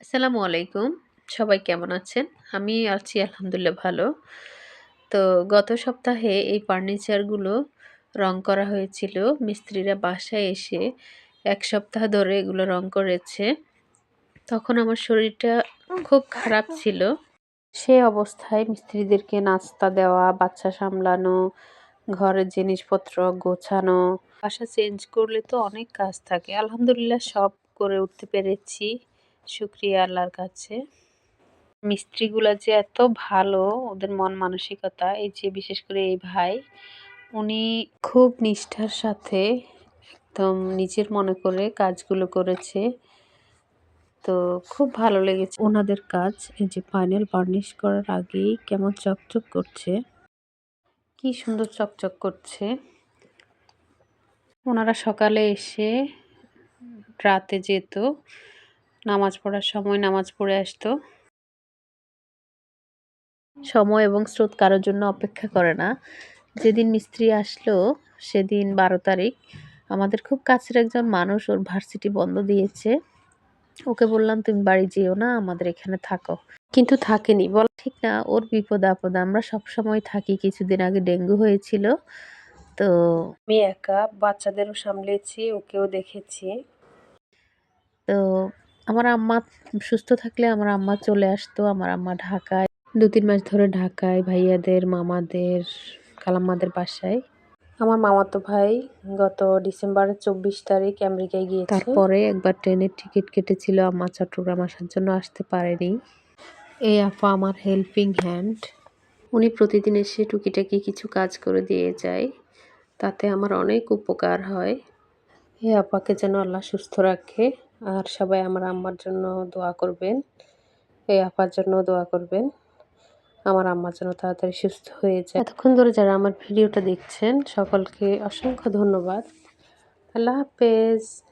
আসসালামু আলাইকুম। সবাই কেমন আছেন? আমি আছি আলহামদুলিল্লাহ ভালো। তো গত সপ্তাহে এই ফার্নিচারগুলো রং করা হয়েছিল। মিস্ত্রিরা বাসায় এসে ১ সপ্তাহ ধরে এগুলো রং করেছে। তখন আমার শরীরটা খুব খারাপ ছিল। সে অবস্থায় মিস্ত্রিদেরকে নাস্তা দেওয়া, বাচ্চা সামলানো, ঘরের জিনিসপত্র গোছানো, বাসা চেঞ্জ করলে তো অনেক কাজ থাকে। আলহামদুলিল্লাহ সব করে উঠতে পেরেছি। শুকরিয়া আল্লাহর কাছে। মিস্ত্রিগুলা যে এত ভালো, ওদের মন মানসিকতা, এই যে বিশেষ করে এই ভাই, উনি খুব নিষ্ঠার সাথে একদম নিজের মনে করে কাজগুলো করেছে। তো খুব ভালো লেগেছে ওনাদের কাজ। এই যে ফাইনাল বার্নিশ করার আগেই কেমন চকচক করছে। কি সুন্দর চকচক করছে। ওনারা সকালে এসে রাতে যেত। নামাজ পড়ার সময় নামাজ পড়ে আসতো। সময় এবং স্রোত কারোর জন্য অপেক্ষা করে না। যেদিন মিস্ত্রি আসলো সেদিন ১২ তারিখ। আমাদের খুব কাছের একজন মানুষ, ওর ভার্সিটি বন্ধ দিয়েছে। ওকে বললাম, "তুমি বাড়ি যেও না, আমাদের এখানে থাকো।" কিন্তু থাকেনি। বলা ঠিক না, ওর বিপদে-আপদে আমরা সবসময় থাকি। কিছুদিন আগে ডেঙ্গু হয়েছিল। তো আমি একা বাচ্চাদেরও সামলেছি, ওকেও দেখেছি। তো আমার আম্মা সুস্থ থাকলে আমার আম্মা চলে আসতো। আমার আম্মা ঢাকায় ২-৩ মাস ধরে ঢাকায় ভাইয়াদের, মামাদের, খালাম্মাদের বাসায়। আমার মামাতো ভাই গত ডিসেম্বরের ২৪ তারিখ আমেরিকায় গিয়েছে। তারপরে একবার ট্রেনের টিকিট কেটেছিল, আম্মা চট্টগ্রাম আসার জন্য আসতে পারেনি। এই আপা আমার হেল্পিং হ্যান্ড। উনি প্রতিদিন এসে টুকিটাকি কিছু কাজ করে দিয়ে যায়। তাতে আমার অনেক উপকার হয়। এই আপাকে যেন আল্লাহ সুস্থ রাখে। আর সবাই আমার আম্মার জন্য দোয়া করবেন। এই আপার জন্য দোয়া করবেন। আমার আম্মা যেন তাড়াতাড়ি সুস্থ হয়ে যায়। এতক্ষণ ধরে যারা আমার ভিডিওটা দেখছেন সকলকে অসংখ্য ধন্যবাদ। আল্লাহ হাফেজ।